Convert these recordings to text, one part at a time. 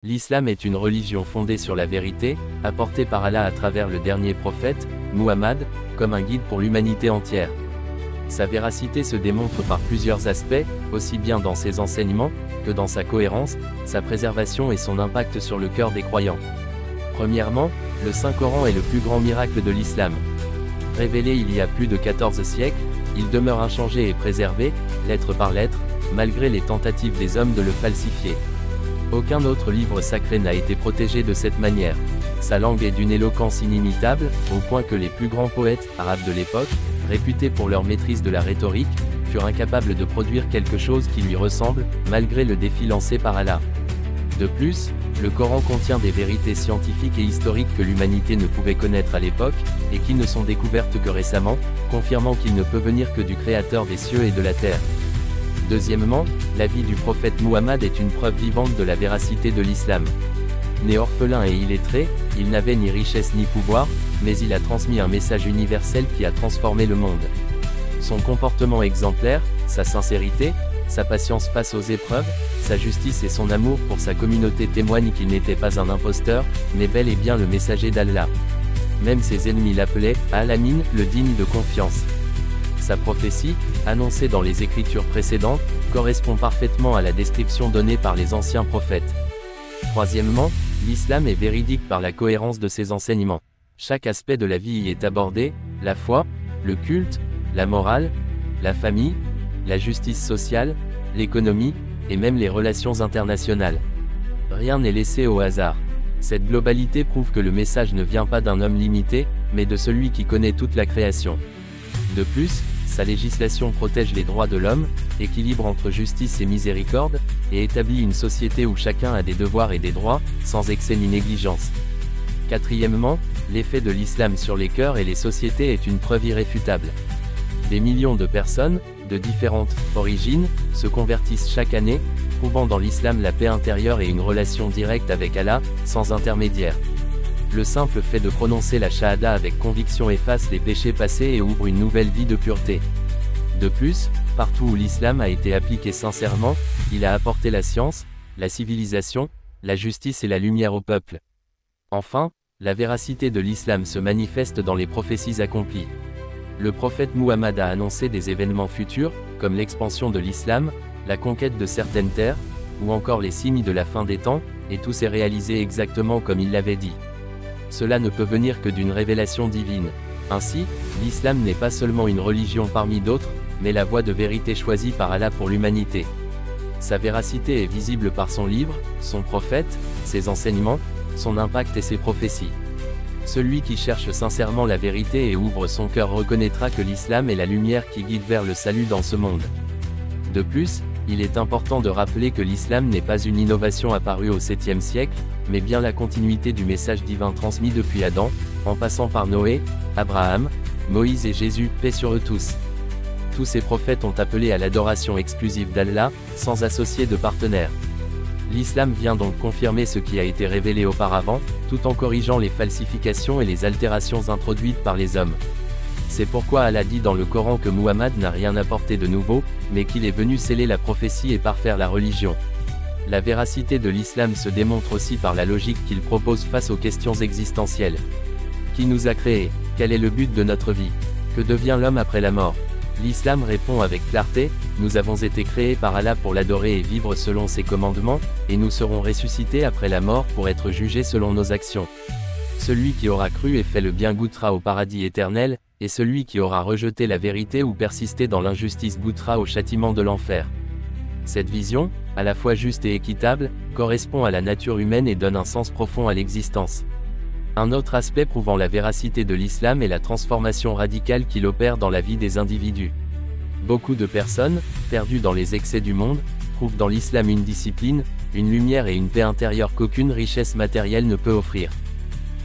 L'islam est une religion fondée sur la vérité, apportée par Allah à travers le dernier prophète, Muhammad, comme un guide pour l'humanité entière. Sa véracité se démontre par plusieurs aspects, aussi bien dans ses enseignements, que dans sa cohérence, sa préservation et son impact sur le cœur des croyants. Premièrement, le Saint-Coran est le plus grand miracle de l'islam. Révélé il y a plus de 14 siècles, il demeure inchangé et préservé, lettre par lettre, malgré les tentatives des hommes de le falsifier. Aucun autre livre sacré n'a été protégé de cette manière. Sa langue est d'une éloquence inimitable, au point que les plus grands poètes arabes de l'époque, réputés pour leur maîtrise de la rhétorique, furent incapables de produire quelque chose qui lui ressemble, malgré le défi lancé par Allah. De plus, le Coran contient des vérités scientifiques et historiques que l'humanité ne pouvait connaître à l'époque, et qui ne sont découvertes que récemment, confirmant qu'il ne peut venir que du Créateur des cieux et de la terre. Deuxièmement, la vie du prophète Muhammad est une preuve vivante de la véracité de l'islam. Né orphelin et illettré, il n'avait ni richesse ni pouvoir, mais il a transmis un message universel qui a transformé le monde. Son comportement exemplaire, sa sincérité, sa patience face aux épreuves, sa justice et son amour pour sa communauté témoignent qu'il n'était pas un imposteur, mais bel et bien le messager d'Allah. Même ses ennemis l'appelaient « Al-Amin, le digne de confiance ». Sa prophétie, annoncée dans les écritures précédentes, correspond parfaitement à la description donnée par les anciens prophètes. Troisièmement, l'islam est véridique par la cohérence de ses enseignements. Chaque aspect de la vie y est abordé, la foi, le culte, la morale, la famille, la justice sociale, l'économie, et même les relations internationales. Rien n'est laissé au hasard. Cette globalité prouve que le message ne vient pas d'un homme limité, mais de celui qui connaît toute la création. De plus, sa législation protège les droits de l'homme, équilibre entre justice et miséricorde, et établit une société où chacun a des devoirs et des droits, sans excès ni négligence. Quatrièmement, l'effet de l'islam sur les cœurs et les sociétés est une preuve irréfutable. Des millions de personnes, de différentes origines, se convertissent chaque année, trouvant dans l'islam la paix intérieure et une relation directe avec Allah, sans intermédiaire. Le simple fait de prononcer la shahada avec conviction efface les péchés passés et ouvre une nouvelle vie de pureté. De plus, partout où l'islam a été appliqué sincèrement, il a apporté la science, la civilisation, la justice et la lumière au peuple. Enfin, la véracité de l'islam se manifeste dans les prophéties accomplies. Le prophète Muhammad a annoncé des événements futurs, comme l'expansion de l'islam, la conquête de certaines terres, ou encore les signes de la fin des temps, et tout s'est réalisé exactement comme il l'avait dit. Cela ne peut venir que d'une révélation divine. Ainsi, l'islam n'est pas seulement une religion parmi d'autres, mais la voie de vérité choisie par Allah pour l'humanité. Sa véracité est visible par son livre, son prophète, ses enseignements, son impact et ses prophéties. Celui qui cherche sincèrement la vérité et ouvre son cœur reconnaîtra que l'islam est la lumière qui guide vers le salut dans ce monde. De plus, il est important de rappeler que l'islam n'est pas une innovation apparue au 7e siècle, mais bien la continuité du message divin transmis depuis Adam, en passant par Noé, Abraham, Moïse et Jésus, paix sur eux tous. Tous ces prophètes ont appelé à l'adoration exclusive d'Allah, sans associer de partenaires. L'islam vient donc confirmer ce qui a été révélé auparavant, tout en corrigeant les falsifications et les altérations introduites par les hommes. C'est pourquoi Allah dit dans le Coran que Muhammad n'a rien apporté de nouveau, mais qu'il est venu sceller la prophétie et parfaire la religion. La véracité de l'islam se démontre aussi par la logique qu'il propose face aux questions existentielles. Qui nous a créés? Quel est le but de notre vie? Que devient l'homme après la mort? L'islam répond avec clarté, nous avons été créés par Allah pour l'adorer et vivre selon ses commandements, et nous serons ressuscités après la mort pour être jugés selon nos actions. Celui qui aura cru et fait le bien goûtera au paradis éternel, et celui qui aura rejeté la vérité ou persisté dans l'injustice goûtera au châtiment de l'enfer. Cette vision, à la fois juste et équitable, correspond à la nature humaine et donne un sens profond à l'existence. Un autre aspect prouvant la véracité de l'islam est la transformation radicale qu'il opère dans la vie des individus. Beaucoup de personnes, perdues dans les excès du monde, trouvent dans l'islam une discipline, une lumière et une paix intérieure qu'aucune richesse matérielle ne peut offrir.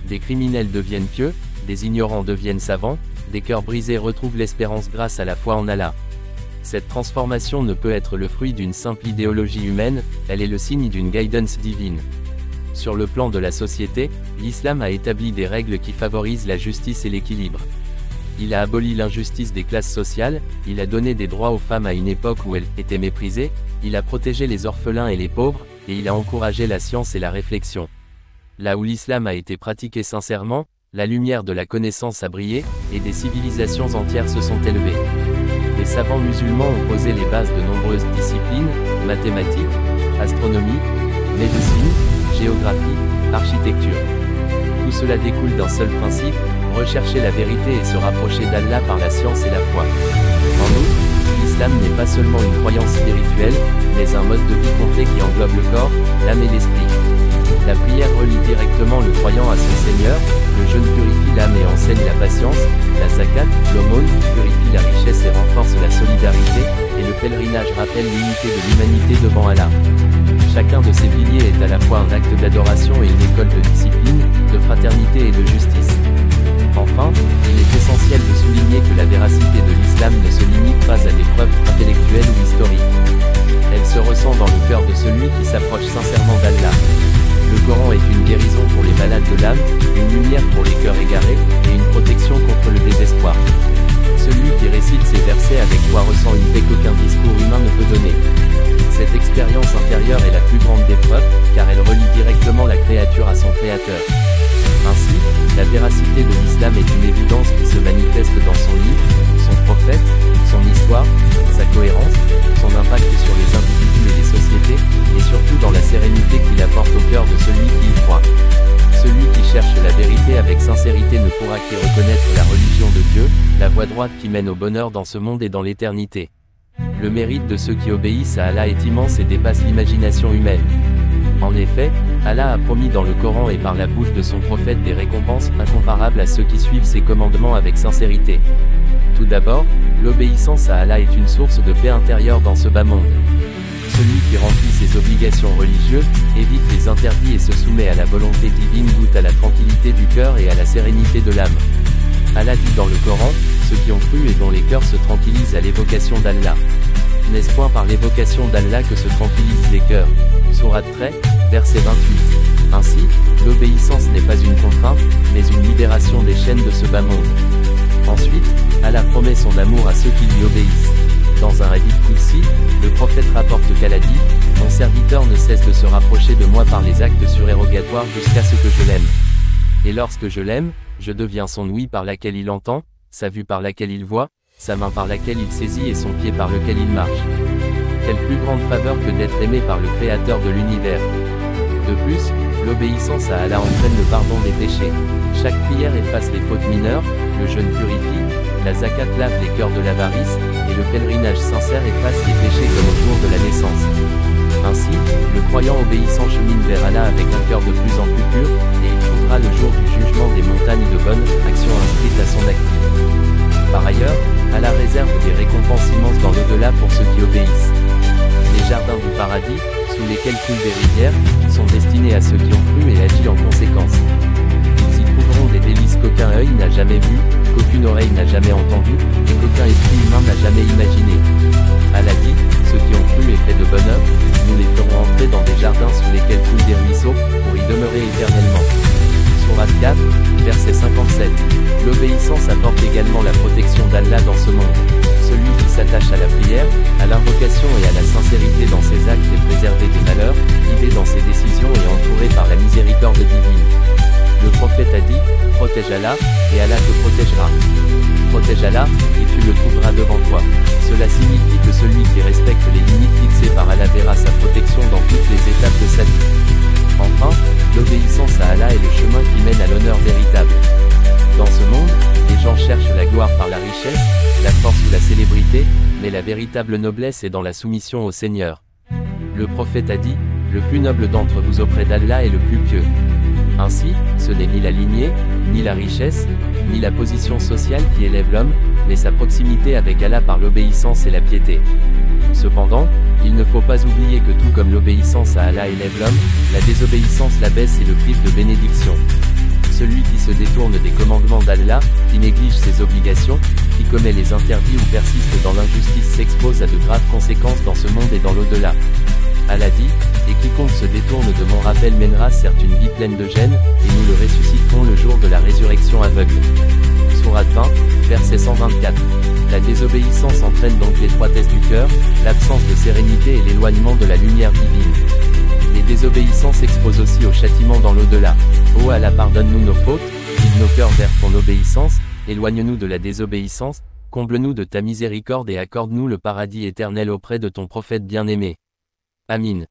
Des criminels deviennent pieux, des ignorants deviennent savants, des cœurs brisés retrouvent l'espérance grâce à la foi en Allah. Cette transformation ne peut être le fruit d'une simple idéologie humaine, elle est le signe d'une guidance divine. Sur le plan de la société, l'islam a établi des règles qui favorisent la justice et l'équilibre. Il a aboli l'injustice des classes sociales, il a donné des droits aux femmes à une époque où elles étaient méprisées, il a protégé les orphelins et les pauvres, et il a encouragé la science et la réflexion. Là où l'islam a été pratiqué sincèrement, la lumière de la connaissance a brillé, et des civilisations entières se sont élevées. Les savants musulmans ont posé les bases de nombreuses disciplines, mathématiques, astronomie, médecine, géographie, architecture. Tout cela découle d'un seul principe, rechercher la vérité et se rapprocher d'Allah par la science et la foi. En outre, l'islam n'est pas seulement une croyance spirituelle, mais un mode de vie complet qui englobe le corps, l'âme et l'esprit. La prière relie directement le croyant à son Seigneur, le jeûne purifie l'âme et enseigne la patience, la zakat, l'aumône, purifie la richesse et renforce la solidarité, et le pèlerinage rappelle l'unité de l'humanité devant Allah. Chacun de ces piliers est à la fois un acte d'adoration et une école de discipline, de fraternité et de justice. Enfin, il est essentiel de souligner que la véracité de l'islam ne se limite pas à des preuves intellectuelles ou historiques. Elle se ressent dans le cœur de celui qui s'approche sincèrement d'Allah. Le Coran est une guérison pour les malades de l'âme, une lumière pour les cœurs égarés, et une protection contre le désespoir. Celui qui récite ces versets avec foi ressent une paix qu'aucun discours humain ne peut donner. Cette expérience intérieure est la plus grande des preuves, car elle relie directement la créature à son Créateur. Ainsi, la véracité de l'islam est une évidence qui se manifeste dans son livre, son prophète, son histoire, sa cohérence, son impact sur les individus et les sociétés, et surtout dans la sérénité qu'il apporte au cœur de celui qui y croit. Celui qui cherche la vérité avec sincérité ne pourra qu'y reconnaître la religion de Dieu, la voie droite qui mène au bonheur dans ce monde et dans l'éternité. Le mérite de ceux qui obéissent à Allah est immense et dépasse l'imagination humaine. En effet, Allah a promis dans le Coran et par la bouche de son prophète des récompenses incomparables à ceux qui suivent ses commandements avec sincérité. Tout d'abord, l'obéissance à Allah est une source de paix intérieure dans ce bas monde. Celui qui remplit ses obligations religieuses, évite les interdits et se soumet à la volonté divine goûte à la tranquillité du cœur et à la sérénité de l'âme. Allah dit dans le Coran, ceux qui ont cru et dont les cœurs se tranquillisent à l'évocation d'Allah. N'est-ce point par l'évocation d'Allah que se tranquillisent les cœurs? Sourate 13, verset 28. Ainsi, l'obéissance n'est pas une contrainte, mais une libération des chaînes de ce bas monde. Ensuite, Allah promet son amour à ceux qui lui obéissent. Dans un hadith Qudsi, le prophète rapporte qu'Allah dit, « Mon serviteur ne cesse de se rapprocher de moi par les actes surérogatoires jusqu'à ce que je l'aime. Et lorsque je l'aime, je deviens son ouïe par laquelle il entend, sa vue par laquelle il voit, sa main par laquelle il saisit et son pied par lequel il marche. » Quelle plus grande faveur que d'être aimé par le Créateur de l'univers. De plus, l'obéissance à Allah entraîne le pardon des péchés. Chaque prière efface les fautes mineures, le jeûne purifie, la zakat lave les cœurs de l'avarice, et le pèlerinage sincère efface les péchés comme au jour de la naissance. Ainsi, le croyant obéissant chemine vers Allah avec un cœur de plus en plus pur, et il trouvera le jour du jugement des montagnes de bonnes actions inscrites à son actif. Par ailleurs, Allah réserve des récompenses immenses dans l'au-delà pour ceux qui obéissent. Les jardins du paradis, sous lesquels coulent des rivières, sont destinés à ceux qui ont cru et agi en conséquence. Ils y trouveront des délices qu'aucun œil n'a jamais vu, qu'aucune oreille n'a jamais entendu, et qu'aucun esprit humain n'a jamais imaginé. Allah dit, ceux qui ont cru et fait de bonnes œuvres, nous les ferons entrer dans des jardins sous lesquels coulent des ruisseaux, pour y demeurer éternellement. Sourate 4, verset 57. L'obéissance apporte également la protection d'Allah dans ce monde. Celui qui s'attache à la prière, à l'invocation et à la sincérité dans ses actes est préservé des malheurs, guidé dans ses décisions et entouré par la miséricorde divine. Le prophète a dit, protège Allah, et Allah te protégera. Protège Allah, et tu le trouveras devant toi. Cela signifie que celui qui respecte les limites fixées par Allah verra sa protection dans toutes les étapes de sa vie. Enfin, l'obéissance à Allah est le chemin qui mène à l'honneur véritable. Dans ce monde, les gens cherchent la gloire par la richesse, la force ou la célébrité, mais la véritable noblesse est dans la soumission au Seigneur. Le prophète a dit, le plus noble d'entre vous auprès d'Allah est le plus pieux. Ainsi, ce n'est ni la lignée, ni la richesse, ni la position sociale qui élève l'homme, mais sa proximité avec Allah par l'obéissance et la piété. Cependant, il ne faut pas oublier que tout comme l'obéissance à Allah élève l'homme, la désobéissance l'abaisse et le prive de bénédiction. Celui qui se détourne des commandements d'Allah, qui néglige ses obligations, qui commet les interdits ou persiste dans l'injustice s'expose à de graves conséquences dans ce monde et dans l'au-delà. Allah dit, et quiconque se détourne de mon rappel mènera certes une vie pleine de gêne, et nous le ressusciterons le jour de la résurrection aveugle. Sourate 20, verset 124. La désobéissance entraîne donc l'étroitesse du cœur, l'absence de sérénité et l'éloignement de la lumière divine. Les désobéissants s'exposent aussi au châtiment dans l'au-delà. Ô Allah, pardonne-nous nos fautes, guide nos cœurs vers ton obéissance, éloigne-nous de la désobéissance, comble-nous de ta miséricorde et accorde-nous le paradis éternel auprès de ton prophète bien-aimé. Amin.